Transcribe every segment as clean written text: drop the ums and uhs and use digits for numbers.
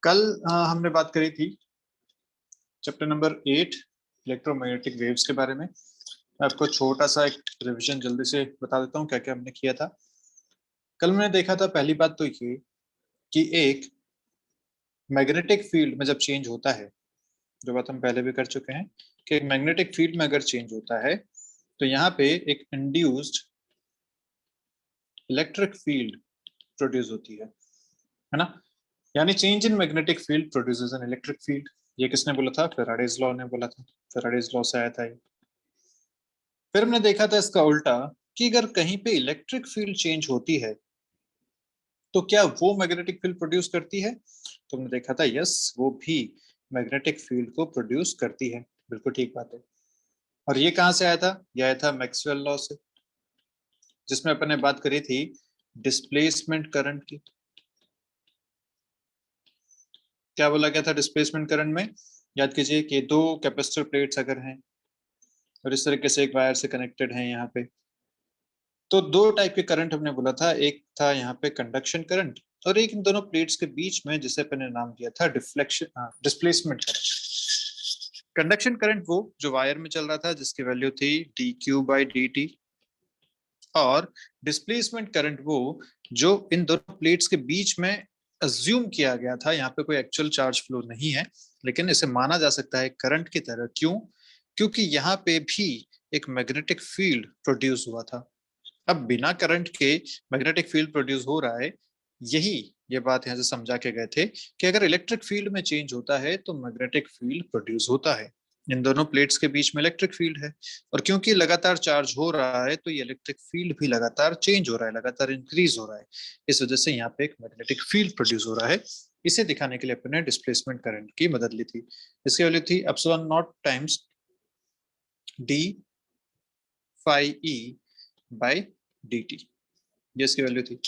कल हमने बात करी थी चैप्टर नंबर 8 इलेक्ट्रोमैग्नेटिक वेव्स के बारे में। मैं आपको छोटा सा एक रिवीजन जल्दी से बता देता हूँ क्या क्या हमने किया था। कल मैंने देखा था, पहली बात तो ये कि एक मैग्नेटिक फील्ड में जब चेंज होता है, जो बात हम पहले भी कर चुके हैं कि एक मैग्नेटिक फील्ड में अगर चेंज होता है तो यहाँ पे एक इंड्यूस्ड इलेक्ट्रिक फील्ड प्रोड्यूस होती है ना। यानी change in magnetic field produces an electric field. ये किसने बोला था? फैराडेज लॉ ने बोला था। फैराडेज लॉ से आया था ये। फिर हमने देखा था इसका उल्टा कि अगर कहीं पे इलेक्ट्रिक फील्ड चेंज होती है तो क्या वो मैग्नेटिक फील्ड प्रोड्यूस करती है? तो हमने देखा था यस, वो भी मैग्नेटिक फील्ड को प्रोड्यूस करती है। बिल्कुल ठीक बात है। और ये कहां से आया था? ये आया था मैक्सवेल लॉ से, जिसमें अपन ने बात करी थी डिस्प्लेसमेंट करंट की। क्या बोला गया था डिस्प्लेसमेंट करंट में? याद कीजिए कि दो कैपेसिटर प्लेट्स अगर हैं और इस तरीके से एक वायर से कनेक्टेड है यहाँ पे, तो दो टाइप के करंट हमने बोला था। एक था यहाँ पे कंडक्शन करंट और एक इन दोनों प्लेट्स के बीच में जिसे अपन ने नाम दिया था deflection displacement current. Conduction current वो जो वायर में चल रहा था, जिसकी वैल्यू थी dq/dt, और डिस्प्लेसमेंट करंट वो जो इन दोनों प्लेट्स के बीच में अज्यूम किया गया था। यहाँ पे कोई एक्चुअल चार्ज फ्लो नहीं है, लेकिन इसे माना जा सकता है करंट की तरह। क्यों? क्योंकि यहाँ पे भी एक मैग्नेटिक फील्ड प्रोड्यूस हुआ था। अब बिना करंट के मैग्नेटिक फील्ड प्रोड्यूस हो रहा है। यही ये बात यहाँ से समझा के गए थे कि अगर इलेक्ट्रिक फील्ड में चेंज होता है तो मैग्नेटिक फील्ड प्रोड्यूस होता है। इन दोनों प्लेट्स के बीच में इलेक्ट्रिक फील्ड है, और क्योंकि लगातार चार्ज हो रहा है तो ये इलेक्ट्रिक फील्ड भी लगातार चेंज हो रहा है, लगातार इंक्रीज हो रहा है। इस वजह से यहाँ पे एक मैग्नेटिक फील्ड प्रोड्यूस हो रहा है। इसे दिखाने के लिए अपने डिस्प्लेसमेंट करंट की मदद ली थी। इसकी वैल्यू थी epsilon naught times D phi E by D T. ये इसकी वैल्यू थी।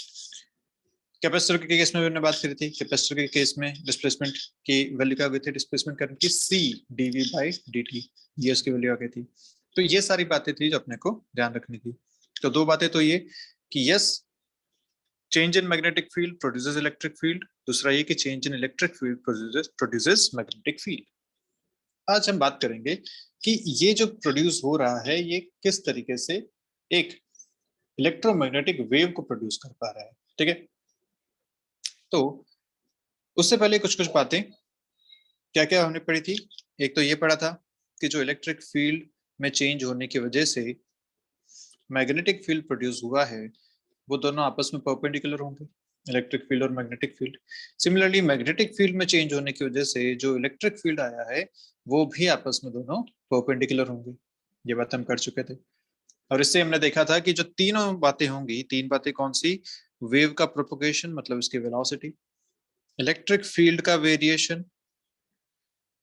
कैपेसिटर के केस में भी हमने बात करी थी। कैपेसिटर के केस में डिस्प्लेसमेंट की वैल्यू क्या गई थी? डिस्प्लेसमेंट करंट की सी डीवी बाई डी टी, ये उसकी वैल्यू आ गई थी। तो ये सारी बातें थी जो अपने को ध्यान रखनी थी। तो दो बातें तो ये कि yes, change in magnetic field produces electric field. दूसरा ये कि change in electric field produces magnetic field. आज हम बात करेंगे कि ये जो प्रोड्यूस हो रहा है ये किस तरीके से एक इलेक्ट्रोमैग्नेटिक वेव को प्रोड्यूस कर पा रहा है। ठीक है, तो उससे पहले कुछ कुछ बातें क्या क्या हमने पढ़ी थी। एक तो ये पढ़ा था कि जो इलेक्ट्रिक फील्ड में चेंज होने की वजह से मैग्नेटिक फील्ड प्रोड्यूस हुआ है वो दोनों आपस में परपेंडिकुलर होंगे, इलेक्ट्रिक फील्ड और magnetic field. Similarly magnetic field में चेंज होने की वजह से जो इलेक्ट्रिक फील्ड आया है वो भी आपस में दोनों परपेंडिकुलर होंगे। ये बात हम कर चुके थे। और इससे हमने देखा था कि जो तीनों बातें होंगी, तीन बातें कौन सी? वेव का प्रोपोगेशन मतलब इसकी वेलोसिटी, इलेक्ट्रिक फील्ड का वेरिएशन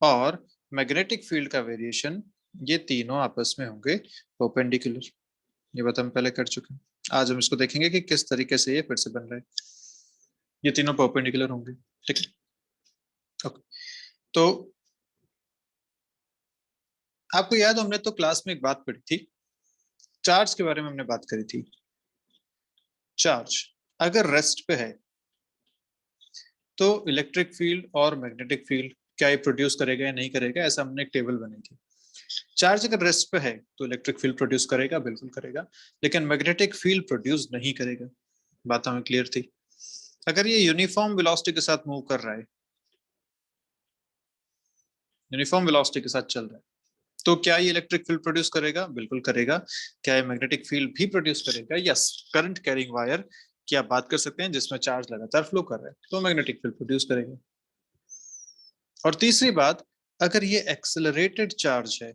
और मैग्नेटिक फील्ड का वेरिएशन, ये तीनों आपस में होंगे परपेंडिकुलर। ये बात हम पहले कर चुके हैं। आज हम इसको देखेंगे कि किस तरीके से ये फिर से बन रहा है। ये तीनों परपेंडिकुलर होंगे। ठीक है, ओके। तो आपको याद, हमने तो क्लास में एक बात पढ़ी थी, चार्ज के बारे में हमने बात करी थी। चार्ज अगर रेस्ट पे है तो इलेक्ट्रिक फील्ड और मैग्नेटिक फील्ड क्या ये प्रोड्यूस करेगा या नहीं करेगा, ऐसा हमने एक टेबल बनाई थी। चार्ज अगर रेस्ट पे है तो इलेक्ट्रिक फील्ड प्रोड्यूस करेगा, बिल्कुल करेगा, लेकिन मैग्नेटिक फील्ड प्रोड्यूस नहीं करेगा। बात हमें क्लियर थी। अगर ये यूनिफॉर्म वेलोसिटी के साथ मूव कर रहा है, यूनिफॉर्म वेलोसिटी के साथ चल रहा है, तो क्या ये इलेक्ट्रिक फील्ड प्रोड्यूस करेगा? बिल्कुल करेगा। क्या ये मैग्नेटिक फील्ड भी प्रोड्यूस करेगा? यस। करंट कैरिंग वायर की आप बात कर सकते हैं जिसमें चार्ज लगातार फ्लो कर रहा है, तो मैग्नेटिक फील्ड प्रोड्यूस करेगा। और तीसरी बात, अगर ये एक्सेलरेटेड चार्ज है,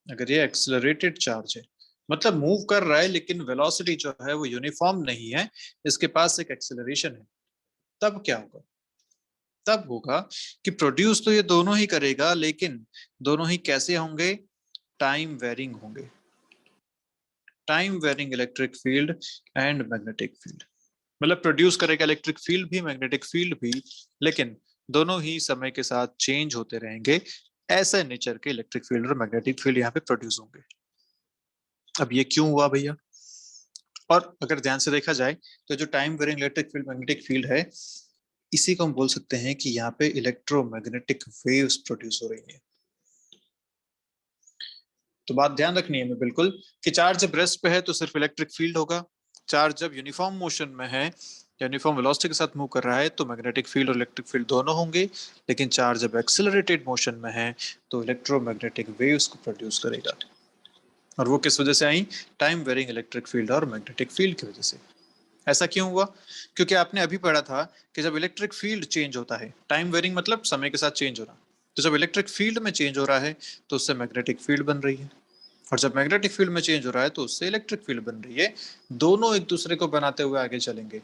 अगर ये एक्सेलरेटेड चार्ज है मतलब मूव कर रहा है लेकिन वेलोसिटी जो है वो यूनिफॉर्म नहीं है, इसके पास एक एक्सेलरेशन है, तब क्या होगा? तब होगा कि प्रोड्यूस तो ये दोनों ही करेगा, लेकिन दोनों ही कैसे होंगे? टाइम वेरिंग होंगे। Time varying electric field and magnetic field, मतलब प्रोड्यूस करेगा इलेक्ट्रिक फील्ड भी मैग्नेटिक फील्ड भी, लेकिन दोनों ही समय के साथ चेंज होते रहेंगे। ऐसे नेचर के इलेक्ट्रिक फील्ड और मैग्नेटिक फील्ड यहाँ पे प्रोड्यूस होंगे। अब ये क्यों हुआ भैया? और अगर ध्यान से देखा जाए तो जो time varying electric field magnetic field है, इसी को हम बोल सकते हैं कि यहाँ पे इलेक्ट्रोमैग्नेटिक वेव्स प्रोड्यूस हो रही है। तो बात ध्यान रखनी है हमें बिल्कुल कि चार्ज जब रेस्ट पे है तो सिर्फ इलेक्ट्रिक फील्ड होगा, चार्ज जब यूनिफॉर्म मोशन में है, यूनिफॉर्म वेलोसिटी के साथ मूव कर रहा है तो मैग्नेटिक फील्ड और इलेक्ट्रिक फील्ड दोनों होंगे, लेकिन चार्ज जब एक्सेलरेटेड मोशन में है तो इलेक्ट्रोमैग्नेटिक वेव्स को प्रोड्यूस करेगा। और वो किस वजह से आई? टाइम वेरिंग इलेक्ट्रिक फील्ड और मैग्नेटिक फील्ड की वजह से। ऐसा क्यों हुआ? क्योंकि आपने अभी पढ़ा था कि जब इलेक्ट्रिक फील्ड चेंज होता है, टाइम वेरिंग मतलब समय के साथ चेंज हो रहा, तो जब इलेक्ट्रिक फील्ड में चेंज हो रहा है तो उससे मैग्नेटिक फील्ड बन रही है, और जब मैग्नेटिक फील्ड में चेंज हो रहा है तो उससे इलेक्ट्रिक फील्ड बन रही है। दोनों एक दूसरे को बनाते हुए आगे चलेंगे,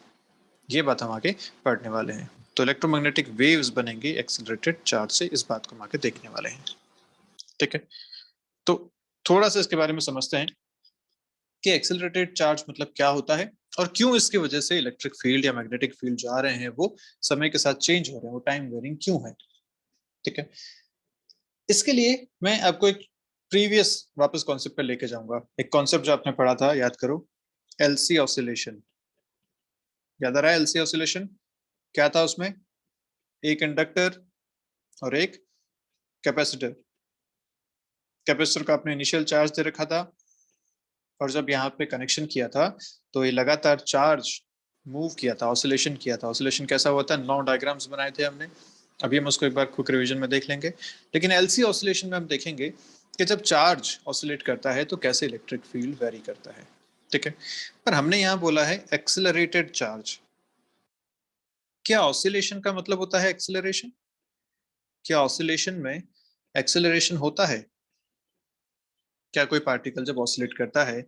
ये बात हम आगे पढ़ने वाले हैं। तो इलेक्ट्रोमैग्नेटिक वेव्स बनेंगी एक्सेलरेटेड चार्ज से, इस बात को हम आगे देखने वाले हैं। ठीक है, तो थोड़ा सा इसके बारे में समझते हैं कि एक्सेलरेटेड चार्ज मतलब क्या होता है और क्यों इसकी वजह से इलेक्ट्रिक फील्ड या मैग्नेटिक फील्ड जो आ रहे हैं वो समय के साथ चेंज हो रहे हैं, वो टाइम वेरिंग क्यों है। ठीक है, इसके लिए मैं आपको एक प्रीवियस वापस कॉन्सेप्ट पे लेके जाऊंगा। एक कॉन्सेप्ट जो आपने पढ़ा था, याद करो, एलसी ऑसिलेशन। याद आ रहा है एलसी ऑसिलेशन क्या था? उसमें एक इंडक्टर और एक कैपेसिटर। कैपेसिटर का आपने इनिशियल चार्ज दे रखा था, और जब यहाँ पे कनेक्शन किया था तो ये लगातार चार्ज मूव किया था, ऑसिलेशन किया था। ऑसिलेशन कैसा हुआ था? 9 डायग्राम्स बनाए थे हमने, अभी हम उसको एक बार क्विक रिवीजन में देख लेंगे। लेकिन एलसी ऑसिलेशन में हम देखेंगे कि जब चार्ज ऑसिलेट करता है तो कैसे इलेक्ट्रिक फील्ड वेरी करता है। ठीक है, पर हमने यहाँ बोला है एक्सेलरेटेड चार्ज। क्या ऑसिलेशन का मतलब होता है एक्सेलरेशन? क्या ऑसिलेशन में एक्सेलरेशन होता है? क्या कोई पार्टिकल जब ऑसिलेट करता है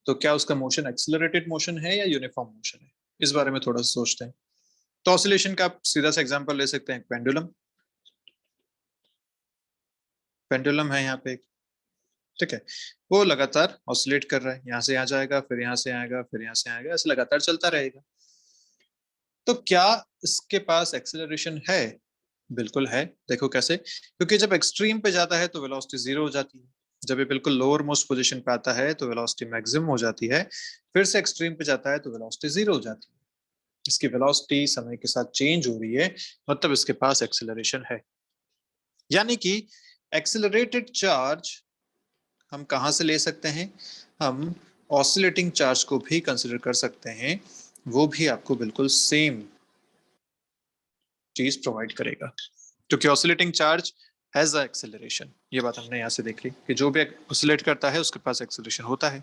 तो क्या उसका मोशन एक्सेलरेटेड मोशन है या यूनिफॉर्म मोशन है? इस बारे में थोड़ा सा सोचते हैं। तो ऑसिलेशन का आप सीधा सा एग्जांपल ले सकते हैं, पेंडुलम। पेंडुलम है यहाँ पे, ठीक है, वो लगातार ऑसिलेट कर रहा है, यहाँ से यहाँ जाएगा, फिर यहाँ से आएगा, फिर यहाँ से आएगा, ऐसे लगातार चलता रहेगा। तो क्या इसके पास एक्सेलरेशन है? बिल्कुल है। देखो कैसे, क्योंकि जब एक्सट्रीम पे जाता है तो वेलोसिटी जीरो हो जाती है, जब ये बिल्कुल लोअर मोस्ट पोजीशन पे आता है तो वेलोसिटी मैक्सिमम हो जाती है, फिर से एक्सट्रीम पे जाता है तो वेलोसिटी जीरो हो जाती है। इसकी वेलोसिटी समय के साथ चेंज हो रही है, मतलब इसके पास एक्सेलरेशन है। यानी कि एक्सेलरेटेड चार्ज हम कहां से ले सकते हैं? हम ऑसिलेटिंग चार्ज को भी कंसिडर कर सकते हैं, वो भी आपको बिल्कुल सेम चीज प्रोवाइड करेगा, क्योंकि oscillating charge has a acceleration. ये बात हमने यहाँ से देख ली कि जो भी ऑसिलेट करता है उसके पास एक्सेलरेशन होता है।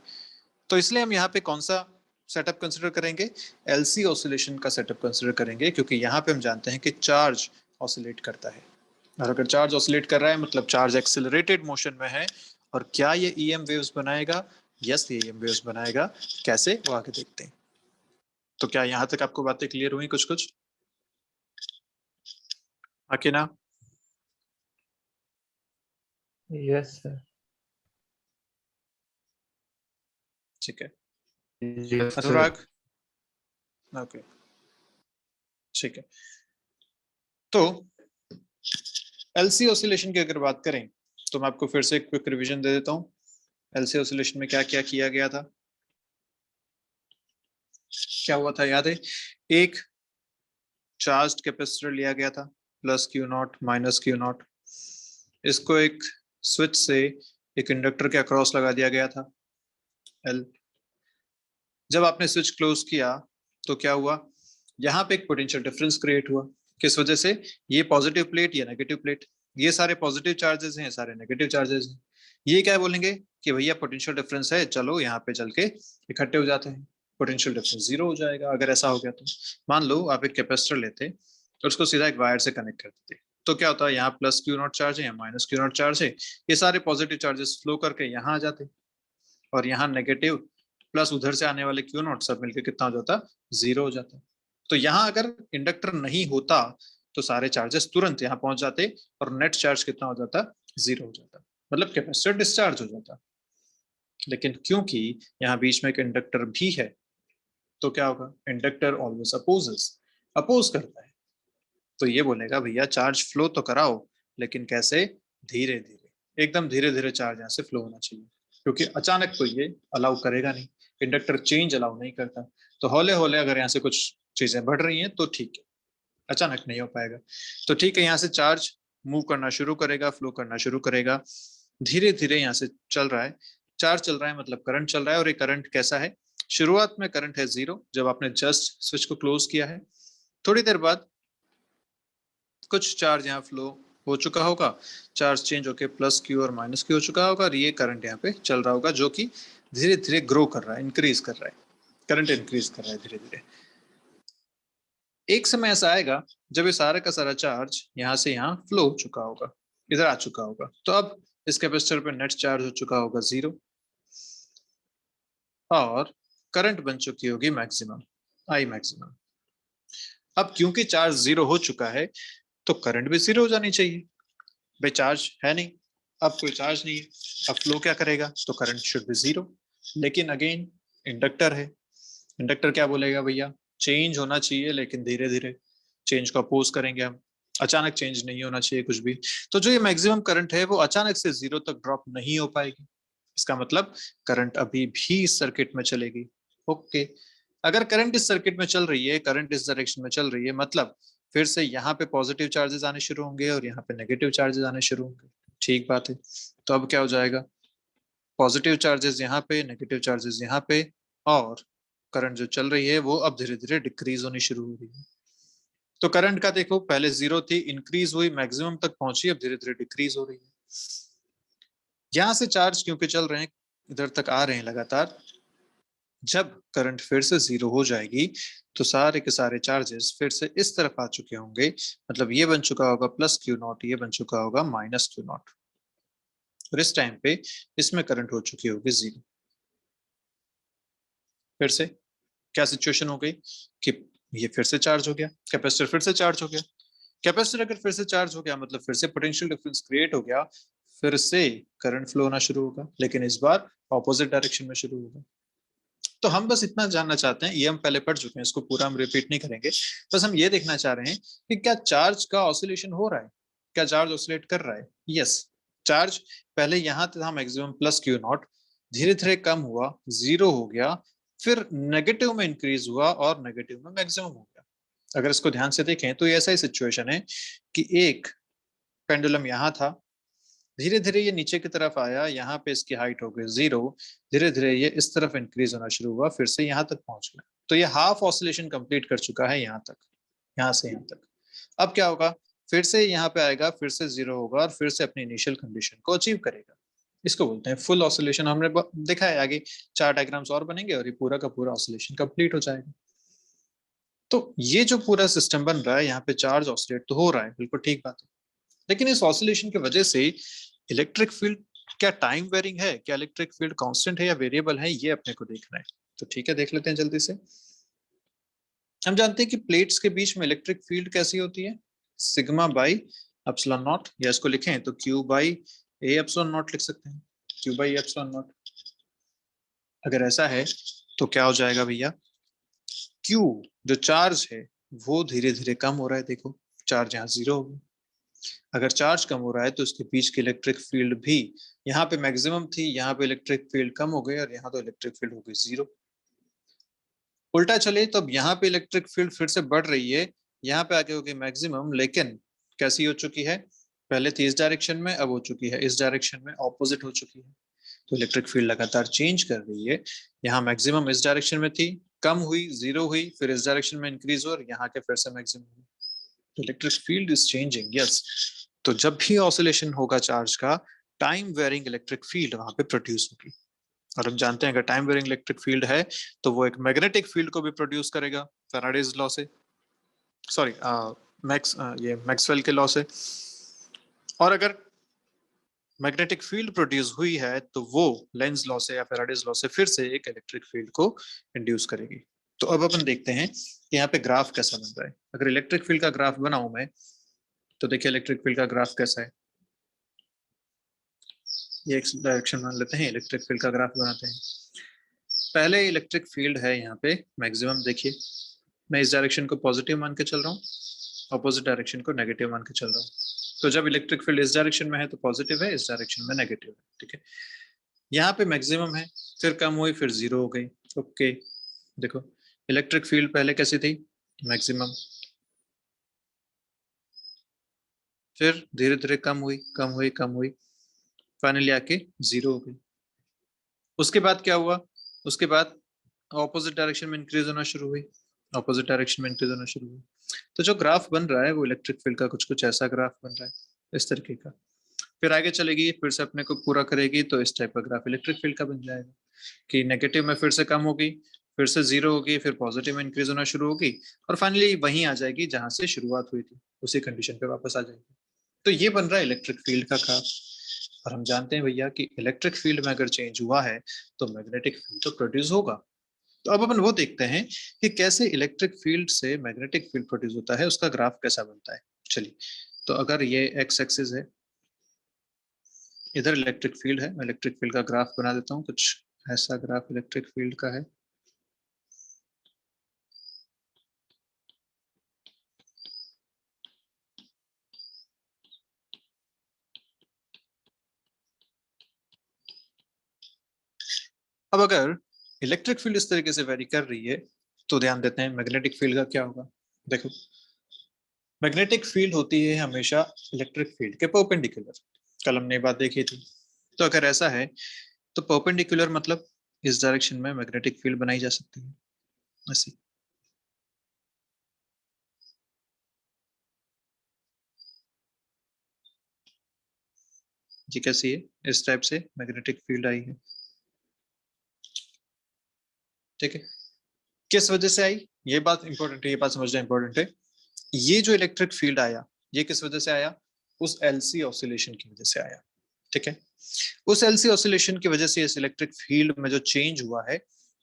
तो इसलिए हम यहाँ पे कौन सा सेटअप कंसिडर करेंगे? एलसी ऑसिलेशन का सेटअप कंसिडर करेंगे, क्योंकि यहाँ पे हम जानते हैं कि चार्ज ऑसिलेट करता है, और अगर चार्ज ऑसिलेट कर रहा है मतलब चार्ज एक्सेलरेटेड मोशन में है। और क्या ये ईएम वेव्स बनाएगा? यस, ये ईएम वेव्स बनाएगा। कैसे, वो आगे देखते हैं। तो क्या यहाँ तक आपको बातें क्लियर हुई कुछ कुछ? आके ना? Yes sir. ठीक है, यस सर। अनुराग? ओके, ठीक है। तो एलसी ऑसिलेशन की अगर बात करें तो मैं आपको फिर से एक क्विक रिवीजन दे देता हूँ। एलसी ऑसिलेशन में क्या क्या किया गया था, क्या हुआ था, याद है? एक चार्ज कैपेसिटर लिया गया था, plus Q not minus Q not. इसको एक स्विच से एक इंडक्टर के अक्रॉस लगा दिया गया था, एल। जब आपने स्विच क्लोज किया तो क्या हुआ? यहाँ पे एक पोटेंशियल डिफरेंस क्रिएट हुआ। किस वजह से? ये पॉजिटिव प्लेट, ये नेगेटिव प्लेट, ये सारे पॉजिटिव चार्जेस हैं, सारे नेगेटिव चार्जेस हैं। ये क्या बोलेंगे कि भैया पोटेंशियल डिफरेंस है, चलो यहाँ पे चल के इकट्ठे हो जाते हैं, पोटेंशियल डिफरेंस जीरो हो जाएगा। अगर ऐसा हो गया तो मान लो आप एक कैपेसिटर लेते और उसको सीधा एक वायर से कनेक्ट कर देते, तो क्या होता है? यहाँ प्लस क्यू नॉट चार्ज है, यहाँ माइनस क्यू नॉट चार्ज है, ये सारे पॉजिटिव चार्जेस फ्लो करके यहाँ आ जाते, और यहाँ नेगेटिव प्लस उधर से आने वाले क्यू नॉट सब मिलकर कितना हो जाता? जीरो हो जाता। तो यहाँ अगर इंडक्टर नहीं होता तो सारे चार्जेस तुरंत यहाँ पहुंच जाते, और नेट चार्ज कितना हो जाता? जीरो हो जाता, मतलब कैपेसिटर डिस्चार्ज हो जाता। लेकिन क्योंकि यहाँ बीच में एक इंडक्टर भी है, तो क्या होगा? इंडक्टर ऑलवेज अपोजेस, अपोज करता है। तो ये बोलेगा भैया चार्ज फ्लो तो कराओ, लेकिन कैसे? धीरे धीरे, एकदम धीरे धीरे चार्ज यहाँ से फ्लो होना चाहिए। क्योंकि अचानक तो ये अलाउ करेगा नहीं, इंडक्टर चेंज अलाउ नहीं करता। तो हौले हौले अगर यहाँ से कुछ चीजें बढ़ रही हैं तो ठीक है, अचानक नहीं हो पाएगा। तो ठीक है, यहाँ से चार्ज मूव करना शुरू करेगा, फ्लो करना शुरू करेगा, धीरे धीरे यहाँ से चल रहा है, चार्ज चल रहा है मतलब करंट चल रहा है। और ये करंट कैसा है, शुरुआत में करंट है 0 जब आपने जस्ट स्विच को क्लोज किया है। थोड़ी देर बाद कुछ चार्ज यहाँ फ्लो हो चुका होगा, चार्ज चेंज होके प्लस क्यू और माइनस क्यू हो चुका होगा, और ये करंट यहाँ पे चल रहा होगा जो कि धीरे धीरे ग्रो कर रहा है, इंक्रीज कर रहा है, करंट इंक्रीज कर रहा है धीरे धीरे। एक समय ऐसा आएगा जब ये सारा का सारा चार्ज यहाँ से यहाँ फ्लो हो चुका होगा, इधर आ चुका होगा। तो अब इस कैपेसिटर पे नेट चार्ज हो चुका होगा 0 और करंट बन चुकी होगी मैक्सिमम, आई मैक्सिमम। अब क्योंकि चार्ज 0 हो चुका है तो करंट भी 0 हो जानी चाहिए, भाई चार्ज है नहीं, अब कोई चार्ज नहीं है, अब फ्लो क्या करेगा, तो करंट शुड बी 0। लेकिन अगेन इंडक्टर है, इंडक्टर क्या बोलेगा, भैया चेंज होना चाहिए लेकिन धीरे धीरे, चेंज को अपोज करेंगे हम, अचानक चेंज नहीं होना चाहिए कुछ भी। तो जो ये मैक्सिमम करंट है वो अचानक से 0 तक ड्रॉप नहीं हो पाएगी, इसका मतलब करंट अभी भी इस सर्किट में चलेगी। ओके, अगर करंट इस सर्किट में चल रही है, करंट इस डायरेक्शन में चल रही है, मतलब फिर से यहाँ पे पॉजिटिव चार्जेस आने शुरू होंगे और यहाँ पे नेगेटिव चार्जेस आने शुरू होंगे। ठीक बात है, तो अब क्या हो जाएगा, पॉजिटिव चार्जेस यहाँ पे, नेगेटिव चार्जेस यहाँ पे, और करंट जो चल रही है वो अब धीरे धीरे डिक्रीज होनी शुरू हो रही है। तो करंट का देखो, पहले 0 थी, इंक्रीज हुई, मैक्सिमम तक पहुंची, अब धीरे धीरे डिक्रीज हो रही है। यहां से चार्ज क्योंकि चल रहे हैं, इधर तक आ रहे हैं लगातार, जब करंट फिर से 0 हो जाएगी तो सारे के सारे चार्जेस फिर से इस तरफ आ चुके होंगे, मतलब ये बन चुका होगा प्लस क्यू नॉट, ये बन चुका होगा माइनस क्यू नॉट, और इस टाइम पे इसमें करंट हो चुकी होगी 0। फिर से क्या सिचुएशन हो गई कि ये फिर से चार्ज हो गया, कैपेसिटर फिर से चार्ज हो गया। कैपेसिटर अगर फिर से चार्ज हो गया मतलब फिर से पोटेंशियल डिफरेंस क्रिएट हो गया, फिर से करंट फ्लो होना शुरू होगा, लेकिन इस बार ऑपोजिट डायरेक्शन में शुरू होगा। तो हम बस इतना जानना चाहते हैं, ये हम पहले पढ़ चुके हैं, इसको पूरा हम रिपीट नहीं करेंगे, बस हम ये देखना चाह रहे हैं कि क्या चार्ज का ऑसिलेशन हो रहा है, क्या चार्ज ऑसिलेट कर रहा है। यस, चार्ज पहले यहाँ था मैक्सिमम प्लस क्यू नॉट, धीरे धीरे कम हुआ, 0 हो गया, फिर नेगेटिव में इंक्रीज हुआ और नेगेटिव में मैक्सिमम हो गया। अगर इसको ध्यान से देखें तो ऐसा ही सिचुएशन है कि एक पेंडुलम यहाँ था, धीरे धीरे ये नीचे की तरफ आया, यहाँ पे इसकी हाइट हो गई 0, धीरे धीरे ये इस तरफ इंक्रीज होना शुरू हुआ, फिर से यहाँ तक पहुंच गया। तो ये हाफ ऑसिलेशन कंप्लीट कर चुका है यहाँ तक, यहाँ से यहाँ तक। अब क्या होगा, फिर से यहाँ पे आएगा, फिर से 0 होगा और फिर से अपनी इनिशियल कंडीशन को अचीव करेगा। इसको बोलते हैं फुल ऑसिलेशन। हमने देखा है, आगे 4 डायग्राम्स और बनेंगे और ये पूरा का पूरा ऑसिलेशन कंप्लीट हो जाएगा। तो ये जो पूरा सिस्टम बन रहा है, यहाँ पे चार्ज ऑसिलेट तो हो रहा है, बिल्कुल ठीक बात है, लेकिन इस ऑसिलेशन की वजह से इलेक्ट्रिक फील्ड क्या टाइम वेरिंग है, क्या इलेक्ट्रिक फील्ड कांस्टेंट है या वेरिएबल है, ये अपने को देखना है। तो ठीक है, देख लेते हैं जल्दी से। हम जानते हैं कि प्लेट्स के बीच में इलेक्ट्रिक फील्ड कैसी होती है, सिग्मा बाई एप्सिलॉन नॉट, या इसको लिखें तो Q by A epsilon not लिख सकते हैं, क्यू बाई एप्सिलॉन नॉट। अगर ऐसा है तो क्या हो जाएगा भैया, क्यू जो चार्ज है वो धीरे धीरे कम हो रहा है, देखो चार्ज यहाँ 0 हो गया। अगर चार्ज कम हो रहा है तो उसके बीच की इलेक्ट्रिक फील्ड भी, यहाँ पे मैक्सिमम थी, यहाँ पे इलेक्ट्रिक फील्ड कम हो गई और यहाँ तो इलेक्ट्रिक फील्ड हो गई 0। उल्टा चले तो अब यहाँ पे इलेक्ट्रिक फील्ड फिर से बढ़ रही है, यहाँ पे आके हो गई मैक्सिमम, लेकिन कैसी हो चुकी है, पहले थी इस डायरेक्शन में, अब हो चुकी है इस डायरेक्शन में, ऑपोजिट हो चुकी है। तो इलेक्ट्रिक फील्ड लगातार चेंज कर रही है, यहाँ मैक्सिमम इस डायरेक्शन में थी, कम हुई 0 हुई, फिर इस डायरेक्शन में इंक्रीज हुई और यहाँ के फिर से मैक्सिमम हुई। तो electric field is changing, yes. तो जब भी ऑसिलेशन होगा चार्ज का, टाइम वेरिंग इलेक्ट्रिक फील्ड वहां पे प्रोड्यूस होगी। और हम जानते हैं अगर टाइम वेरिंग इलेक्ट्रिक फील्ड है तो वो एक मैग्नेटिक फील्ड को भी प्रोड्यूस करेगा, फैराडेज लॉ से, सॉरी ये मैक्सवेल के लॉ से। और अगर मैग्नेटिक फील्ड प्रोड्यूस हुई है तो वो लेंज लॉ से या फैराडेज लॉ से फिर से एक इलेक्ट्रिक फील्ड को इंड्यूस करेगी। तो अब अपन देखते हैं कि यहाँ पे ग्राफ कैसा बन रहा है। अगर इलेक्ट्रिक फील्ड का ग्राफ बनाऊं मैं, तो देखिए इलेक्ट्रिक फील्ड का ग्राफ कैसा है। ये एक डायरेक्शन मान लेते हैं, इलेक्ट्रिक फील्ड का ग्राफ बनाते हैं। पहले इलेक्ट्रिक फील्ड है यहाँ पे मैक्सिमम, देखिए मैं इस डायरेक्शन को पॉजिटिव मान के चल रहा हूँ, अपोजिट डायरेक्शन को नेगेटिव मान के चल रहा हूँ। तो जब इलेक्ट्रिक फील्ड इस डायरेक्शन में है तो पॉजिटिव है, इस डायरेक्शन में नेगेटिव है, ठीक है। यहाँ पे मैक्सिमम है, फिर कम हुई, फिर 0 हो गई। ओके, देखो इलेक्ट्रिक फील्ड पहले कैसी थी, मैक्सिमम, फिर धीरे धीरे कम हुई, कम हुई, कम हुई, फाइनली आके 0 हो गई। उसके बाद क्या हुआ, उसके बाद ऑपोजिट डायरेक्शन में इंक्रीज होना शुरू हुई, ऑपोजिट डायरेक्शन में इंक्रीज होना शुरू हुई। तो जो ग्राफ बन रहा है वो इलेक्ट्रिक फील्ड का कुछ कुछ ऐसा ग्राफ बन रहा है, इस तरीके का। फिर आगे चलेगी, फिर से अपने को पूरा करेगी, तो इस टाइप का ग्राफ इलेक्ट्रिक फील्ड का बन जाएगा कि नेगेटिव में फिर से कम होगी, फिर से 0 होगी, फिर पॉजिटिव में इंक्रीज होना शुरू होगी, और फाइनली वहीं आ जाएगी जहां से शुरुआत हुई थी, उसी कंडीशन पे वापस आ जाएगी। तो ये बन रहा है इलेक्ट्रिक फील्ड का ग्राफ। और हम जानते हैं भैया कि इलेक्ट्रिक फील्ड में अगर चेंज हुआ है तो मैग्नेटिक फील्ड तो प्रोड्यूस होगा। तो अब अपन वो देखते हैं कि कैसे इलेक्ट्रिक फील्ड से मैग्नेटिक फील्ड प्रोड्यूस होता है, उसका ग्राफ कैसा बनता है। चलिए, तो अगर ये एक्स एक्सिस है, इधर इलेक्ट्रिक फील्ड है, मैं इलेक्ट्रिक फील्ड का ग्राफ बना देता हूँ, कुछ ऐसा ग्राफ इलेक्ट्रिक फील्ड का है। अब अगर इलेक्ट्रिक फील्ड इस तरीके से वेरी कर रही है, तो ध्यान देते हैं मैग्नेटिक फील्ड का क्या होगा। देखो, मैग्नेटिक फील्ड होती है हमेशा इलेक्ट्रिक फील्ड के परपेंडिकुलर, कल हमने ये बात देखी थी। तो अगर ऐसा है तो परपेंडिकुलर मतलब इस डायरेक्शन में मैग्नेटिक फील्ड बनाई जा सकती है, ऐसी। ये कैसी है, इस टाइप से मैग्नेटिक फील्ड आई है, ठीक है। किस वजह से आई, ये बात इंपॉर्टेंट है, ये बात समझना इंपॉर्टेंट है। ये जो इलेक्ट्रिक फील्ड आया, ये किस वजह से आया, उस एलसी ऑसिलेशन की वजह से आया, ठीक है। उस एलसी ऑसिलेशन की वजह से इस इलेक्ट्रिक फील्ड में जो चेंज हुआ है,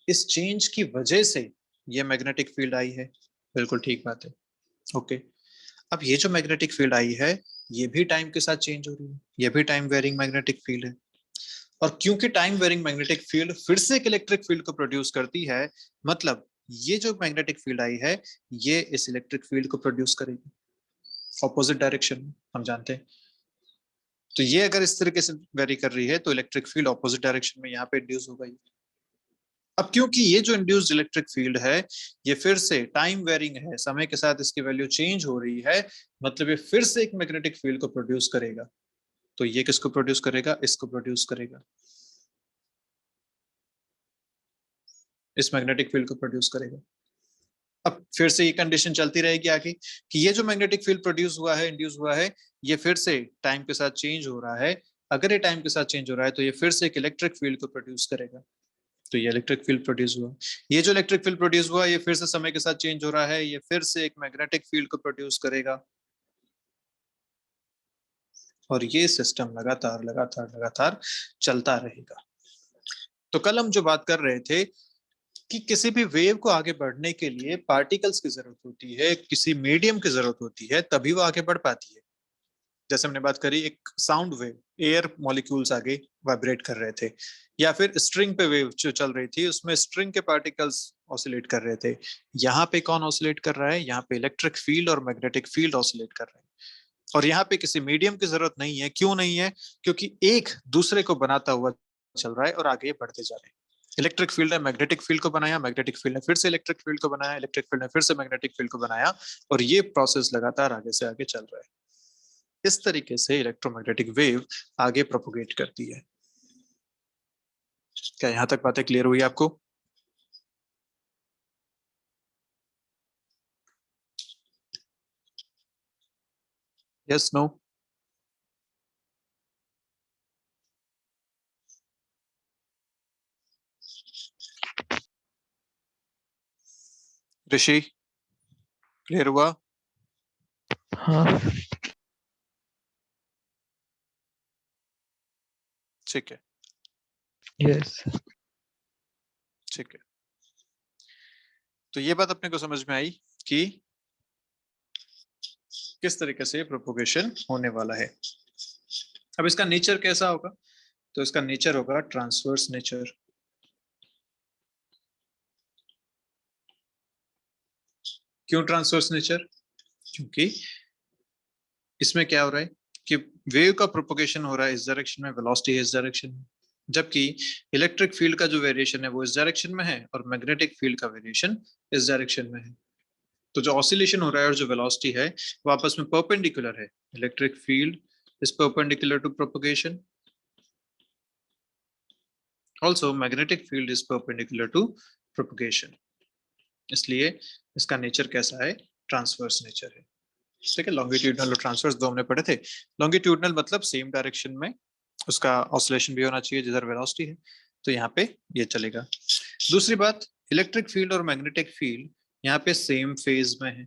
इस चेंज की वजह से ये मैग्नेटिक फील्ड आई है, बिल्कुल ठीक बात है। ओके, अब ये जो मैग्नेटिक फील्ड आई है, ये भी टाइम के साथ चेंज हो रही है, ये भी टाइम वेरिंग मैग्नेटिक फील्ड है। और क्योंकि टाइम वेरिंग मैग्नेटिक फील्ड फिर से एक इलेक्ट्रिक फील्ड को प्रोड्यूस करती है, मतलब ये जो मैग्नेटिक फील्ड आई है, ये इस इलेक्ट्रिक फील्ड को प्रोड्यूस करेगी ऑपोजिट डायरेक्शन में, हम जानते हैं। तो ये अगर इस तरीके से वेरी कर रही है तो इलेक्ट्रिक फील्ड ऑपोजिट डायरेक्शन में यहाँ पे इंड्यूस होगा ही। अब क्योंकि ये जो इंड्यूस्ड इलेक्ट्रिक फील्ड है, ये फिर से टाइम वेरिंग है, समय के साथ इसकी वैल्यू चेंज हो रही है, मतलब ये फिर से एक मैग्नेटिक फील्ड को प्रोड्यूस करेगा। तो ये किसको प्रोड्यूस करेगा, इसको प्रोड्यूस करेगा, इस मैग्नेटिक फील्ड को प्रोड्यूस करेगा। अब फिर से ये कंडीशन चलती रहेगी आगे कि ये जो मैग्नेटिक फील्ड प्रोड्यूस हुआ है, इंड्यूस हुआ है, ये फिर से टाइम के साथ चेंज हो रहा है। अगर ये टाइम के साथ चेंज हो रहा है तो ये फिर से एक इलेक्ट्रिक फील्ड को प्रोड्यूस करेगा। तो ये इलेक्ट्रिक फील्ड प्रोड्यूस हुआ, ये जो इलेक्ट्रिक फील्ड प्रोड्यूस हुआ, ये फिर से समय के साथ चेंज हो रहा है, ये फिर से एक मैग्नेटिक फील्ड को प्रोड्यूस करेगा। और ये सिस्टम लगातार लगातार लगातार चलता रहेगा। तो कल हम जो बात कर रहे थे कि किसी भी वेव को आगे बढ़ने के लिए पार्टिकल्स की जरूरत होती है, किसी मीडियम की जरूरत होती है, तभी वो आगे बढ़ पाती है। जैसे हमने बात करी, एक साउंड वेव, एयर मॉलिक्यूल्स आगे वाइब्रेट कर रहे थे, या फिर स्ट्रिंग पे वेव जो चल रही थी, उसमें स्ट्रिंग के पार्टिकल्स ऑसिलेट कर रहे थे। यहाँ पे कौन ऑसिलेट कर रहा है, यहाँ पे इलेक्ट्रिक फील्ड और मैग्नेटिक फील्ड ऑसिलेट कर रहे हैं। और यहाँ पे किसी मीडियम की जरूरत नहीं है, क्यों नहीं है, क्योंकि एक दूसरे को बनाता हुआ चल रहा है और आगे बढ़ते जा रहे हैं। इलेक्ट्रिक फील्ड ने मैग्नेटिक फील्ड को बनाया, मैग्नेटिक फील्ड ने फिर से इलेक्ट्रिक फील्ड को बनाया, इलेक्ट्रिक फील्ड ने फिर से मैग्नेटिक फील्ड को बनाया, और ये प्रोसेस लगातार आगे से आगे चल रहा है। इस तरीके से इलेक्ट्रोमैग्नेटिक वेव आगे प्रोपोगेट करती है। क्या यहां तक बातें क्लियर हुई आपको? Yes, no? ऋषि, क्लियर हुआ? हाँ। ठीक है, यस। ठीक है। तो ये बात अपने को समझ में आई कि किस तरीके से प्रोपोगेशन होने वाला है। अब इसका नेचर कैसा होगा, तो इसका नेचर होगा ट्रांसवर्स नेचर। क्यों ट्रांसवर्स नेचर? क्योंकि इसमें क्या हो रहा है कि वेव का प्रोपोगेशन हो रहा है इस डायरेक्शन में, वेलोसिटी है इस डायरेक्शन में, जबकि इलेक्ट्रिक फील्ड का जो वेरिएशन है वो इस डायरेक्शन में है और मैग्नेटिक फील्ड का वेरिएशन इस डायरेक्शन में है। तो जो ऑसिलेशन हो रहा है और जो वेलोसिटी है वो आपस में परपेंडिकुलर है। Electric field is perpendicular to propagation, also magnetic field is perpendicular to propagation. इसलिए इसका नेचर कैसा है? ट्रांसवर्स नेचर है। ठीक है, लॉन्गिट्यूडनल और ट्रांसवर्स दो हमने पढ़े थे। लॉन्गिट्यूडनल मतलब सेम डायरेक्शन में उसका ऑसिलेशन भी होना चाहिए जिधर वेलोसिटी है, तो यहाँ पे ये चलेगा। दूसरी बात, इलेक्ट्रिक फील्ड और मैग्नेटिक फील्ड यहाँ पे सेम फेज में है।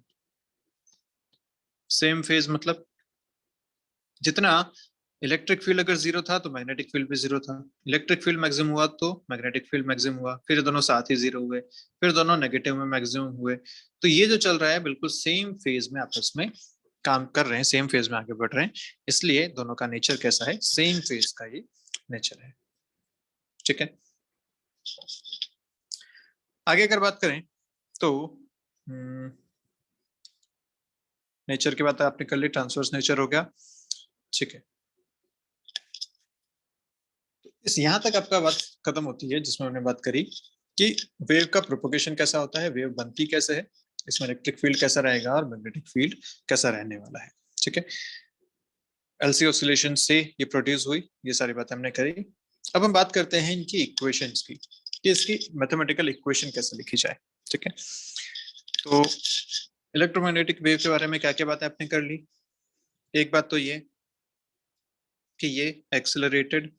सेम फेज मतलब जितना इलेक्ट्रिक फील्ड अगर जीरो था तो मैग्नेटिक फील्ड भी जीरो था। इलेक्ट्रिक फील्ड मैक्सिमम हुआ तो मैग्नेटिक फील्ड मैक्सिमम हुआ, फिर दोनों साथ ही जीरो हुए, फिर दोनों नेगेटिव में मैक्सिमम हुए। तो ये जो चल रहा है बिल्कुल सेम फेज में आपस में काम कर रहे हैं, सेम फेज में आगे बढ़ रहे हैं, इसलिए दोनों का नेचर कैसा है? सेम फेज का ये नेचर है। ठीक है, आगे अगर बात करें तो नेचर की बात आपने कर ली, ट्रांसवर्स नेचर हो गया। ठीक है, इस यहाँ तक आपका बात खत्म होती है जिसमें हमने बात करी कि वेव का प्रोपोगेशन कैसा होता है, वेव बनती कैसे है, इसमें इलेक्ट्रिक फील्ड कैसा रहेगा और मैग्नेटिक फील्ड कैसा रहने वाला है। ठीक है, एलसी ऑसिलेशन से ये प्रोड्यूस हुई, ये सारी बातें हमने करी। अब हम बात करते हैं इनकी इक्वेशंस की कि इसकी मैथमेटिकल इक्वेशन कैसे लिखी जाए। ठीक है, तो इलेक्ट्रोमैग्नेटिक वेव के बारे में क्या क्या बातें आपने कर ली। एक बात तो ये कि ये एक्सेलरेटेड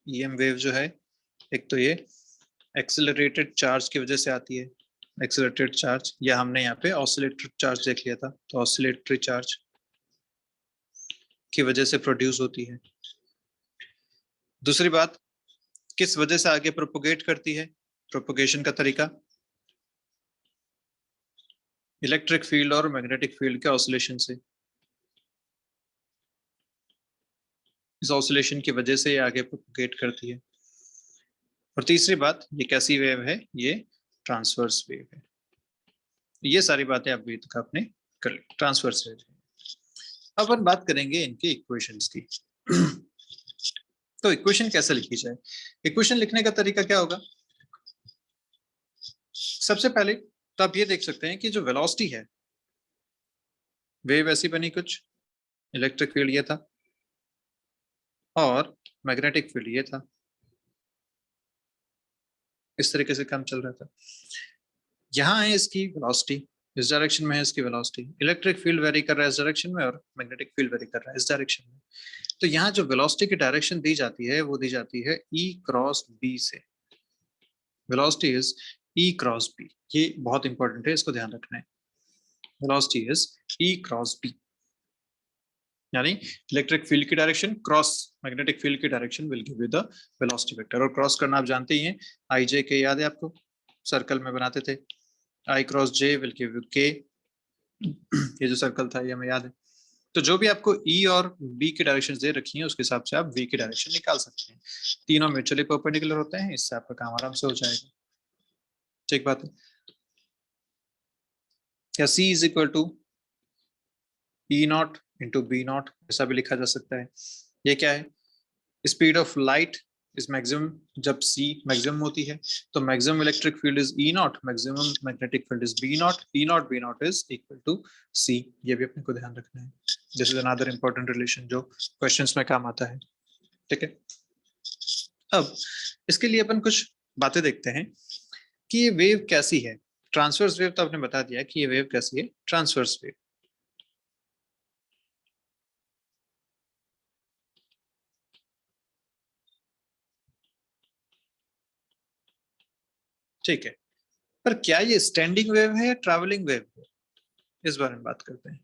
ईएम वेव जो है, एक तो ये एक्सेलरेटेड चार्ज की वजह से आती है। एक्सेलरेटेड चार्ज, या हमने यहाँ पे ऑसिलेटरी चार्ज देख लिया था, तो ऑसिलेटरी चार्ज की वजह से प्रोड्यूस होती है। दूसरी बात, किस वजह से आगे प्रोपोगेट करती है, प्रोपोगेशन का तरीका इलेक्ट्रिक फील्ड और मैग्नेटिक फील्ड के ऑसिलेशन से। इस ऑसिलेशन की वजह से ये आगे प्रोपोगेट करती है। और तीसरी बात, ये कैसी वेव है? ये ट्रांसवर्स वेव है। ये सारी बातें अभी तक आपने कर ली, ट्रांसवर्स वेव। अब हम बात करेंगे इनके इक्वेशंस की। तो इक्वेशन कैसे लिखी जाए? इक्वेशन लिखने का तरीका क्या होगा? सबसे पहले तो आप ये देख सकते हैं कि जो वेलोसिटी है, वेव ऐसी बनी कुछ, इलेक्ट्रिक फील्ड ये था और मैग्नेटिक फील्ड ये था, इस तरीके से काम चल रहा था। यहाँ है इसकी वेलोसिटी, इस डायरेक्शन में है इसकी वेलोसिटी, इलेक्ट्रिक फील्ड वेरी कर रहा है इस डायरेक्शन में और मैग्नेटिक फील्ड वेरी कर रहा है इस डायरेक्शन में। तो यहाँ जो वेलोसिटी की डायरेक्शन दी जाती है वो दी जाती है E क्रॉस B से। Velocity is E cross B, ये बहुत इंपॉर्टेंट है, इसको ध्यान रखना है। Velocity is E cross B, यानी इलेक्ट्रिक फील्ड की डायरेक्शन क्रॉस मैग्नेटिक फील्ड की direction will give you the velocity vector. और क्रॉस करना आप जानते ही हैं, आई जे के याद है आपको, सर्कल में बनाते थे, I cross J will give you K. ये जो सर्कल था ये हमें याद है। तो जो भी आपको ई और बी की डायरेक्शन दे रखी है उसके हिसाब से आप वी की डायरेक्शन निकाल सकते हैं। तीनों म्यूचुअली परपेंडिकुलर होते हैं, इससे आपका काम आराम से हो जाएगा। ठीक बात है। या C is equal to E not into B not, ऐसा भी लिखा जा सकता है। ये क्या है? Speed of light is maximum जब सी मैक्सिमम होती है, तो maximum electric field is E not, maximum magnetic field is B not, E not B not is equal to C. ये भी अपने को ध्यान रखना है। This is another important relation जो क्वेश्चंस में काम आता है। ठीक है, अब इसके लिए अपन कुछ बातें देखते हैं कि ये वेव कैसी है। ट्रांसवर्स वेव तो आपने बता दिया कि ये वेव कैसी है, ट्रांसवर्स वेव। ठीक है, पर क्या ये स्टैंडिंग वेव है या ट्रैवलिंग वेव है, इस बारे में बात करते हैं।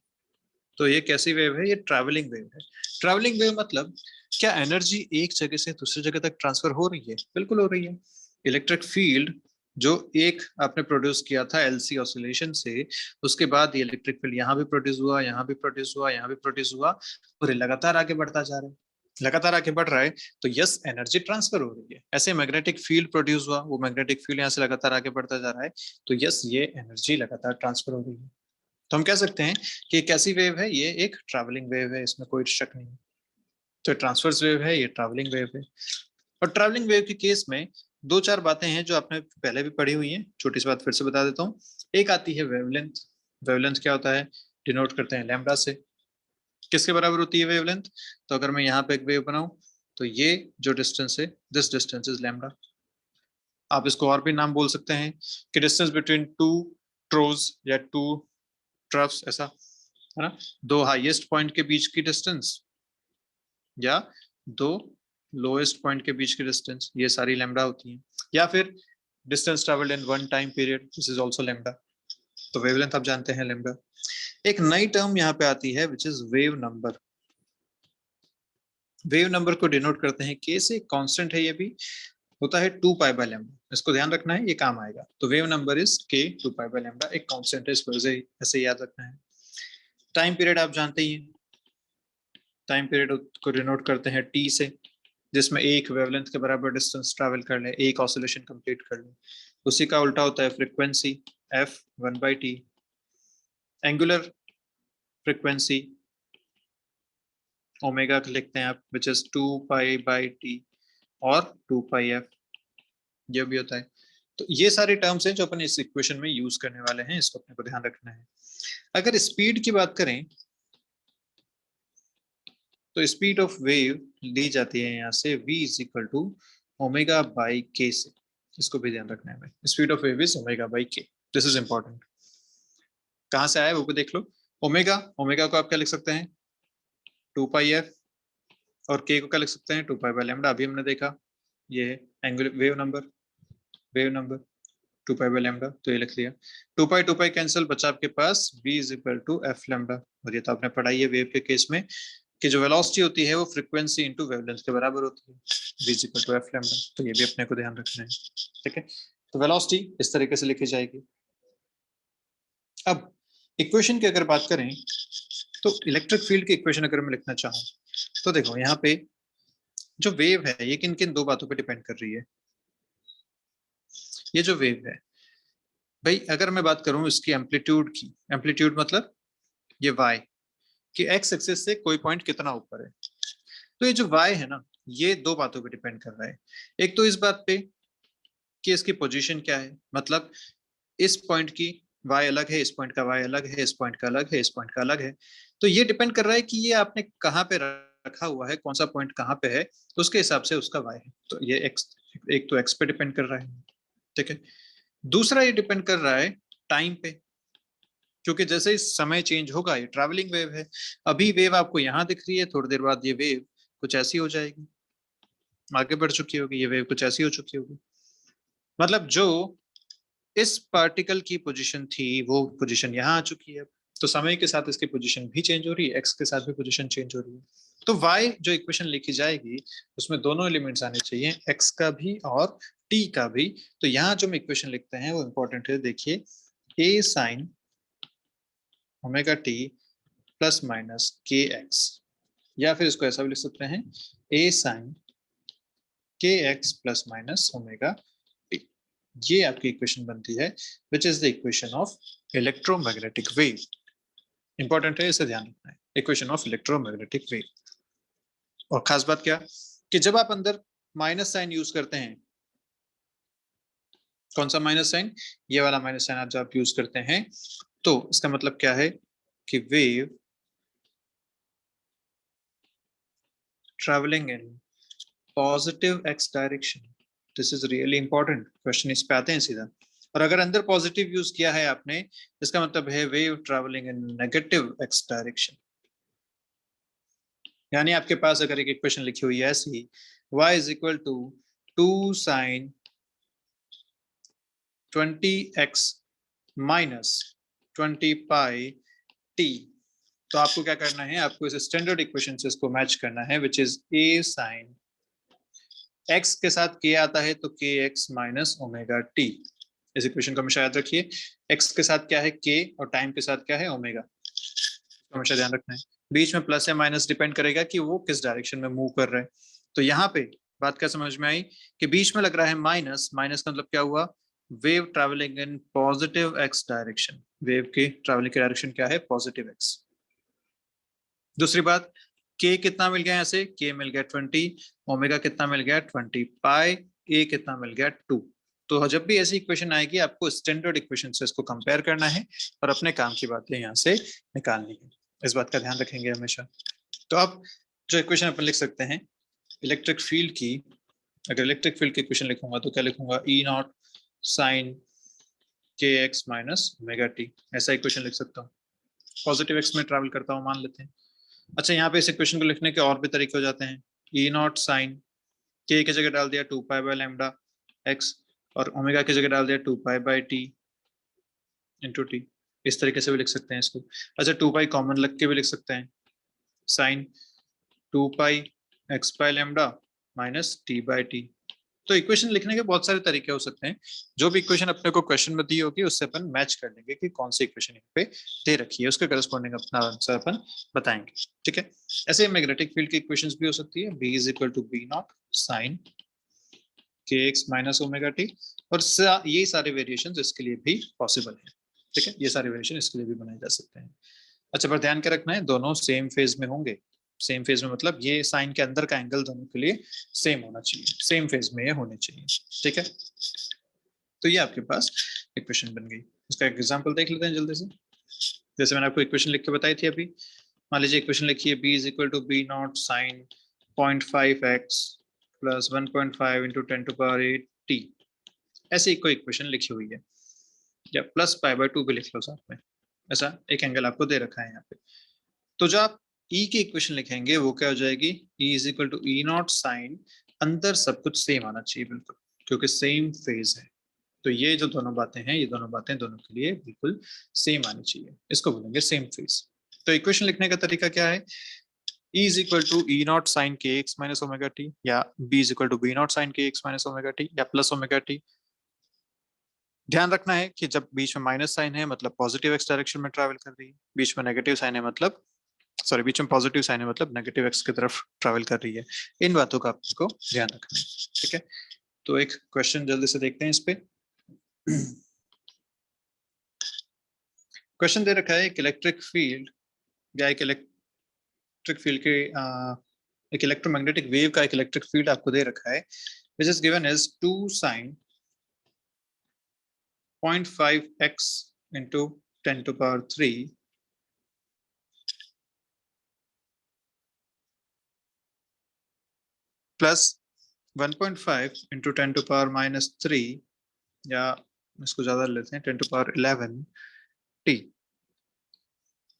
तो ये कैसी वेव है? ये ट्रैवलिंग वेव है। ट्रैवलिंग वेव मतलब क्या एनर्जी एक जगह से दूसरी जगह तक ट्रांसफर हो रही है? बिल्कुल हो रही है। इलेक्ट्रिक फील्ड जो एक आपने प्रोड्यूस किया था एलसी ऑसिलेशन से, उसके बाद ये इलेक्ट्रिक फील्ड यहाँ भी प्रोड्यूस हुआ, यहाँ भी प्रोड्यूस हुआ, यहाँ भी प्रोड्यूस हुआ, और लगातार आगे बढ़ता जा रहा है। लगातार आगे बढ़ रहा है तो यस एनर्जी ट्रांसफर हो रही है। ऐसे मैग्नेटिक फील्ड प्रोड्यूस हुआ, वो मैग्नेटिक फील्ड यहाँ से लगातार आगे बढ़ता जा रहा है, तो यस ये एनर्जी लगातार ट्रांसफर हो रही है। तो हम कह सकते हैं कि कैसी वेव है? ये एक ट्रैवलिंग वेव है, इसमें कोई शक नहीं है। तो ट्रांसवर्स वेव है, ये ट्रैवलिंग वेव है। और ट्रैवलिंग वेव के केस में दो चार बातें हैं जो आपने पहले भी पढ़ी हुई हैं, छोटी सी बात फिर से बता देता हूँ। एक आती है वेवलेंथ। वेवलेंथ क्या होता है, डिनोट करते हैं लैम्बडा से। किसके बराबर होती है वेवलेंथ, तो अगर मैं यहाँ पे एक वेव बनाऊं तो ये जो डिस्टेंस है, दिस डिस्टेंस इज लैम्बडा। आप इसको और भी नाम बोल सकते हैं कि डिस्टेंस बिटवीन टू ट्रोज या टू ट्रफ्स, ऐसा है ना, दो हाईएस्ट पॉइंट के बीच की डिस्टेंस या दो लोएस्ट पॉइंट के बीच की डिस्टेंस, ये सारी लैम्बडा होती हैं। या फिर distance travelled in one time period, this is also lambda. तो वेवलेंथ आप जानते हैं लैम्बडा। एक नई टर्म यहाँ पे आती है which is wave number. Wave number को डिनोट करते हैं के से, कांस्टेंट है, ये भी होता है 2 पाई बाय लैम्बडा, इसको ध्यान रखना है, ये काम आएगा। तो वेव नंबर इज के 2 पाई बाय लैम्बडा, एक कांस्टेंट है, इसको ऐसे याद रखना है। टाइम पीरियड आप जानते ही हैं, टाइम पीरियड को डिनोट करते हैं टी से, जिसमें एक वेवलेंथ के बराबर डिस्टेंस ट्रैवल कर ले, एक ऑसिलेशन कंप्लीट कर ले। उसी का उल्टा होता है frequency, F 1/t। Angular frequency omega लिखते हैं आप, which is 2 pi bye T और 2 पाई एफ, ये भी होता है। तो ये सारे टर्म्स हैं जो अपन इस इक्वेशन में यूज करने वाले हैं, इसको अपने को ध्यान रखना है। अगर स्पीड की बात करें तो स्पीड ऑफ वेव ली जाती है यहाँ से v is equal to omega by K से, इसको भी ध्यान रखना है। Speed of wave is omega by K, this is important. कहाँ से आया वो भी देख लो। ओमेगा, ओमेगा को आप क्या लिख सकते हैं 2 पाई एफ, और के को क्या लिख सकते हैं 2 पाई बाय लैम्बडा, अभी हमने देखा। ये है angular wave number, wave number 2 pi by lambda, तो ये लिख लिया। 2 पाई कैंसिल, बचा आपके पास v is equal to F lambda. और ये तो आपने पढ़ाई है वेव के केस में कि जो वेलोसिटी होती है वो फ्रीक्वेंसी इनटू वेवलेंथ के बराबर होती है, v is equal to F lambda. तो ये भी अपने को ध्यान रखना है, ठीक है। तो वेलोसिटी इस तरीके से लिखी जाएगी। अब इक्वेशन की अगर बात करें तो इलेक्ट्रिक फील्ड की इक्वेशन अगर मैं लिखना चाहूँ तो देखो यहाँ पे जो वेव है ये किन किन दो बातों पे डिपेंड कर रही है। ये जो वेव है भाई, अगर मैं बात करूं इसकी एम्पलीट्यूड की, एम्पलीट्यूड मतलब ये y कि x एक्सिस से कोई पॉइंट कितना ऊपर है, तो ये जो y है ना, ये दो बातों पे डिपेंड कर रहा है। एक तो इस बात पे कि इसकी पोजीशन क्या है, मतलब इस पॉइंट की y अलग है, इस पॉइंट का y अलग है, इस पॉइंट का अलग है, इस पॉइंट का अलग है। तो ये डिपेंड कर रहा है कि ये आपने कहाँ पे रखा हुआ है, कौन सा पॉइंट कहाँ पे है, तो उसके हिसाब से उसका y है। तो ये x, एक तो x पे डिपेंड कर रहा है, ठीक है। दूसरा ये डिपेंड कर रहा है टाइम पे, क्योंकि जैसे ही समय चेंज होगा, ये ट्रैवलिंग वेव है, अभी वेव आपको यहाँ दिख रही है, थोड़ी देर बाद ये वेव कुछ ऐसी हो जाएगी, आगे बढ़ चुकी होगी, ये वेव कुछ ऐसी हो चुकी होगी। मतलब जो इस पार्टिकल की पोजीशन थी वो पोजीशन यहाँ आ चुकी है। तो समय के साथ इसकी पोजीशन भी चेंज हो रही है, एक्स के साथ भी पोजीशन चेंज हो रही है। तो वाई जो इक्वेशन लिखी जाएगी उसमें दोनों एलिमेंट्स आने चाहिए, एक्स का भी और टी का भी। तो यहाँ जो हम इक्वेशन लिखते हैं वो इंपॉर्टेंट है, देखिए A sine omega T plus minus K X, या फिर इसको ऐसा भी लिख सकते हैं A sine K X plus minus omega T. ये आपकी इक्वेशन बनती है which is the equation of electromagnetic wave. Important है, इसे ध्यान रखना है, इक्वेशन ऑफ इलेक्ट्रोमैग्नेटिक वेव। और खास बात क्या कि जब आप अंदर माइनस साइन यूज करते हैं, कौन सा माइनस साइन, ये वाला माइनस साइन आप जब यूज करते हैं तो इसका मतलब क्या है कि wave travelling in positive x direction. This is really important question, इस पे आते हैं सीधा। और अगर अंदर पॉजिटिव यूज किया है आपने, इसका मतलब है wave travelling in negative x direction. यानी आपके पास अगर एक इक्वेशन लिखी हुई है ऐसी, y is equal to 2 sine 20x minus 20 pi T, तो आपको क्या करना है, आपको इस स्टैंडर्ड इक्वेशन से इसको मैच करना है, which is a sine x के साथ k आता है तो kx माइनस ओमेगा टी। इस इक्वेशन को हमेशा याद रखिए, x के साथ क्या है k और टाइम के साथ क्या है ओमेगा, हमेशा ध्यान रखना है। बीच में प्लस या माइनस डिपेंड करेगा कि वो किस डायरेक्शन में मूव कर रहे हैं। तो यहाँ पे बात क्या समझ में आई कि बीच में लग रहा है माइनस, माइनस का मतलब क्या हुआ, wave travelling in positive x direction, wave की ट्रैवलिंग की डायरेक्शन क्या है पॉजिटिव एक्स। दूसरी बात, के कितना मिल गया यहाँ से, के मिल गया 20, ओमेगा कितना मिल गया 20 पाई, ए कितना मिल गया 2। तो जब भी ऐसी इक्वेशन आएगी आपको स्टैंडर्ड इक्वेशन से इसको कंपेयर करना है और अपने काम की बातें यहाँ से निकालनी है, इस बात का ध्यान रखेंगे हमेशा। तो अब जो इक्वेशन अपन लिख सकते हैं इलेक्ट्रिक फील्ड की, अगर इलेक्ट्रिक फील्ड की इक्वेशन लिखूंगा तो क्या लिखूंगा, ई naught sine K X minus omega T, ऐसा इक्वेशन लिख सकता हूँ। पॉजिटिव एक्स में ट्रैवल करता हूँ मान लेते हैं। अच्छा यहाँ पे इस इक्वेशन को लिखने के और भी तरीके हो जाते हैं, ई नॉट साइन के की जगह डाल दिया 2 पाई बाय लैम्डा एक्स और ओमेगा की जगह डाल दिया 2 pi bye T into T, इस तरीके से भी लिख सकते हैं इसको। अच्छा 2 पाई कॉमन लग के भी लिख सकते हैं, sine 2 pi X by lambda minus T by T. तो इक्वेशन लिखने के बहुत सारे तरीके हो सकते हैं, जो भी इक्वेशन अपने को क्वेश्चन में दी होगी उससे अपन मैच कर लेंगे कि कौन सी इक्वेशन यहाँ पे दे रखी है, उसके करस्पॉन्डिंग अपना आंसर अपन बताएंगे। ठीक है, ऐसे मैग्नेटिक फील्ड की इक्वेशंस भी हो सकती है, B is equal to B naught sine K X minus omega T, और ये सारे वेरिएशन इसके लिए भी पॉसिबल है। ठीक है, ये सारे वेरिएशन इसके लिए भी बनाए जा सकते हैं। अच्छा पर ध्यान के रखना है दोनों सेम फेज में होंगे, सेम फेज में मतलब ये साइन के अंदर का एंगल दोनों के लिए सेम होना चाहिए, सेम फेज में ये होने चाहिए। ठीक है, तो ये आपके पास इक्वेशन बन गई। इसका एक एग्जांपल देख लेते हैं जल्दी से। जैसे मैंने आपको इक्वेशन लिख के बताई थी अभी, मान लीजिए इक्वेशन लिखिए b is equal to B naught sine 0.5x plus 1.5 into 10 to power 8 t, ऐसी कोई इक्वेशन लिखी हुई है, या प्लस पाई बाय 2 भी लिख लो साथ में, ऐसा एक एंगल आपको दे रखा है यहाँ पे। तो जो आप E की इक्वेशन लिखेंगे वो क्या हो जाएगी, E is equal to E naught sine, अंदर सब कुछ सेम आना चाहिए बिल्कुल, क्योंकि सेम फेज है। तो ये जो दोनों बातें हैं, ये दोनों बातें दोनों के लिए बिल्कुल सेम आनी चाहिए, इसको बोलेंगे सेम फेज। तो इक्वेशन लिखने का तरीका क्या है, E is equal to E naught sine K X minus omega T, या B is equal to B naught sine K X minus omega T, या प्लस ओमेगा टी। ध्यान रखना है कि जब बीच में माइनस साइन है मतलब पॉजिटिव एक्स डायरेक्शन में ट्रैवल कर रही है, बीच में नेगेटिव साइन है मतलब, सॉरी बीच में पॉजिटिव साइन है मतलब नेगेटिव एक्स की तरफ ट्रैवल कर रही है। इन बातों का आपको ध्यान रखना है। ठीक है, तो एक क्वेश्चन जल्दी से देखते हैं इस पे। क्वेश्चन दे रखा है एक इलेक्ट्रिक फील्ड या एक इलेक्ट्रिक फील्ड के एक इलेक्ट्रोमैग्नेटिक वेव का एक इलेक्ट्रिक फील्ड आपको दे रखा है, which is given as 2 sin 0.5x into 10 to power 3 plus 1.5 into 10 to power minus 3, या इसको ज्यादा लेते हैं 10 to power 11 t,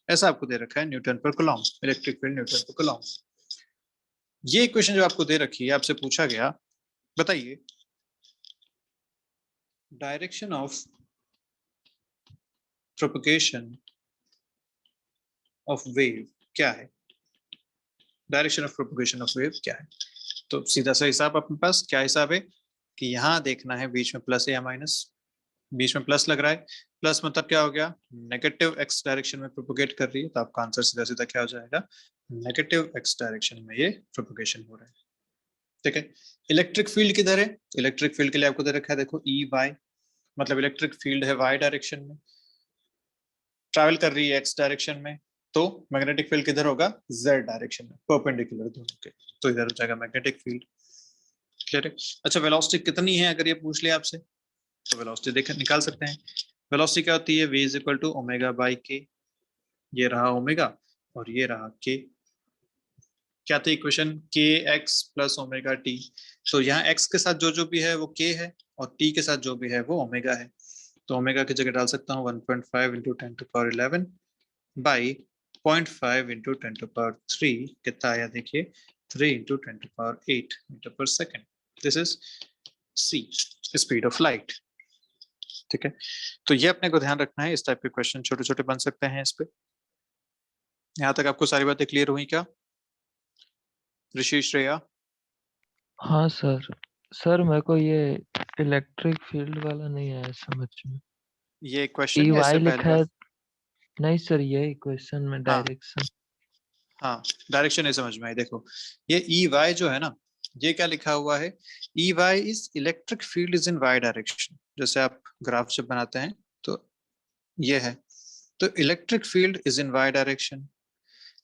ऐसा आपको दे रखा है न्यूटन पर कूलॉम, इलेक्ट्रिक फील्ड न्यूटन पर कूलॉम। ये इक्वेशन जो आपको दे रखी है, आपसे पूछा गया बताइए direction of propagation of wave क्या है, direction of propagation of wave क्या है। तो सीधा सा हिसाब अपने पास क्या हिसाब है कि यहाँ देखना है बीच में प्लस है या माइनस, बीच में प्लस लग रहा है, प्लस मतलब क्या हो गया, नेगेटिव एक्स डायरेक्शन में प्रोपोगेट कर रही है, तो आपका आंसर सीधा सीधा क्या हो जाएगा, नेगेटिव एक्स डायरेक्शन में ये प्रोपोगेशन हो रहा है। ठीक है, इलेक्ट्रिक फील्ड किधर है, इलेक्ट्रिक फील्ड के लिए आपको दे रखा है देखो ई वाई, मतलब इलेक्ट्रिक फील्ड है वाई डायरेक्शन में, ट्रैवल कर रही है एक्स डायरेक्शन में, तो मैग्नेटिक फील्ड किधर होगा, जेड डायरेक्शन में, परपेंडिकुलर दोनों के, तो इधर हो जाएगा मैग्नेटिक फील्ड। क्लियर है। अच्छा वेलोसिटी कितनी है अगर ये पूछ लिया आपसे, तो वेलोसिटी देख निकाल सकते हैं। वेलोसिटी क्या होती है, v is equal to omega by K, ये रहा ओमेगा और ये रहा के। क्या थी इक्वेशन, के एक्स प्लस ओमेगा टी, तो यहाँ x के साथ जो जो भी है वो k है और t के साथ जो भी है वो ओमेगा है, तो ओमेगा की जगह डाल सकता हूँ 1.5 into 10 to power 11 by 0.5 into 10 to power 3, कितना आया देखिए 3 into 10 to power 8 metre per second, this is c, speed of light. ठीक है, तो ये अपने को ध्यान रखना है, इस टाइप के क्वेश्चन छोटे छोटे बन सकते हैं इस पे। यहाँ तक आपको सारी बातें क्लियर हुई क्या, ऋषि श्रेया? हाँ सर। सर मेरे को ये इलेक्ट्रिक फील्ड वाला नहीं आया समझ में। ये ई क्वेश्चन या इससे वाई लिखा पहले? है, नहीं सर ये क्वेश्चन में हाँ डायरेक्शन। हाँ, डायरेक्शन नहीं समझ में आई। देखो ये ई वाई जो है ना, ये क्या लिखा हुआ है, E Y is electric field is in Y direction, जैसे आप ग्राफ जब बनाते हैं तो ये है, तो electric field is in Y direction.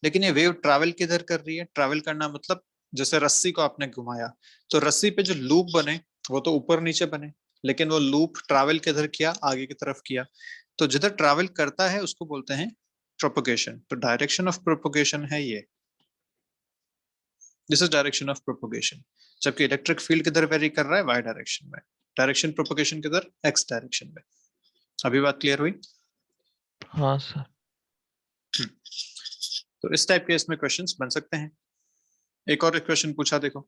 लेकिन ये वेव ट्रैवल किधर कर रही है? ट्रैवल करना मतलब जैसे रस्सी को आपने घुमाया तो रस्सी पे जो लूप बने वो तो ऊपर नीचे बने, लेकिन वो लूप ट्रैवल किधर किया? आगे की तरफ किया। तो जिधर ट्रैवल करता है उसको बोलते हैं प्रोपोगेशन। तो डायरेक्शन ऑफ प्रोपोगेशन है ये, this is direction of propagation. जबकि इलेक्ट्रिक फील्ड किधर वेरी कर रहा है? वाई डायरेक्शन में। डायरेक्शन प्रोपोगेशन किधर? एक्स डायरेक्शन में। अभी बात क्लियर हुई? हाँ सर। तो इस टाइप के इसमें क्वेश्चंस बन सकते हैं। एक और क्वेश्चन पूछा देखो,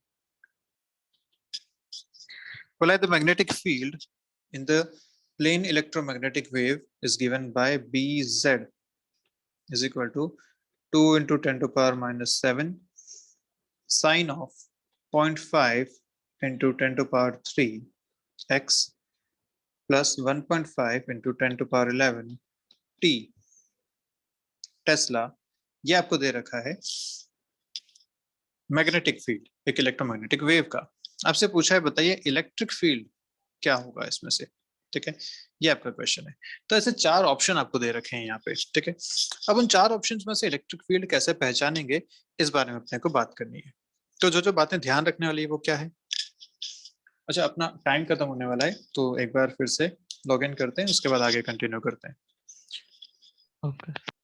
बोला है the magnetic field in the plane electromagnetic wave is given by Bz is equal to 2 into 10 to power minus 7 sine of 0.5 into 10 to power 3 x plus 1.5 into 10 to power 11 t Tesla. ये आपको दे रखा है magnetic field, एक electromagnetic wave का। आपसे पूछा है बताइए इलेक्ट्रिक फील्ड क्या होगा इसमें से। ठीक है, ये आपका क्वेश्चन है। तो ऐसे चार ऑप्शन आपको दे रखे हैं यहाँ पे। ठीक है, अब उन चार ऑप्शंस में से इलेक्ट्रिक फील्ड कैसे पहचानेंगे इस बारे में अपने को बात करनी है। तो जो जो बातें ध्यान रखने वाली है वो क्या है? अच्छा, अपना टाइम खत्म होने वाला है तो एक बार फिर से लॉग इन करते हैं, उसके बाद आगे कंटिन्यू करते हैं। ओके।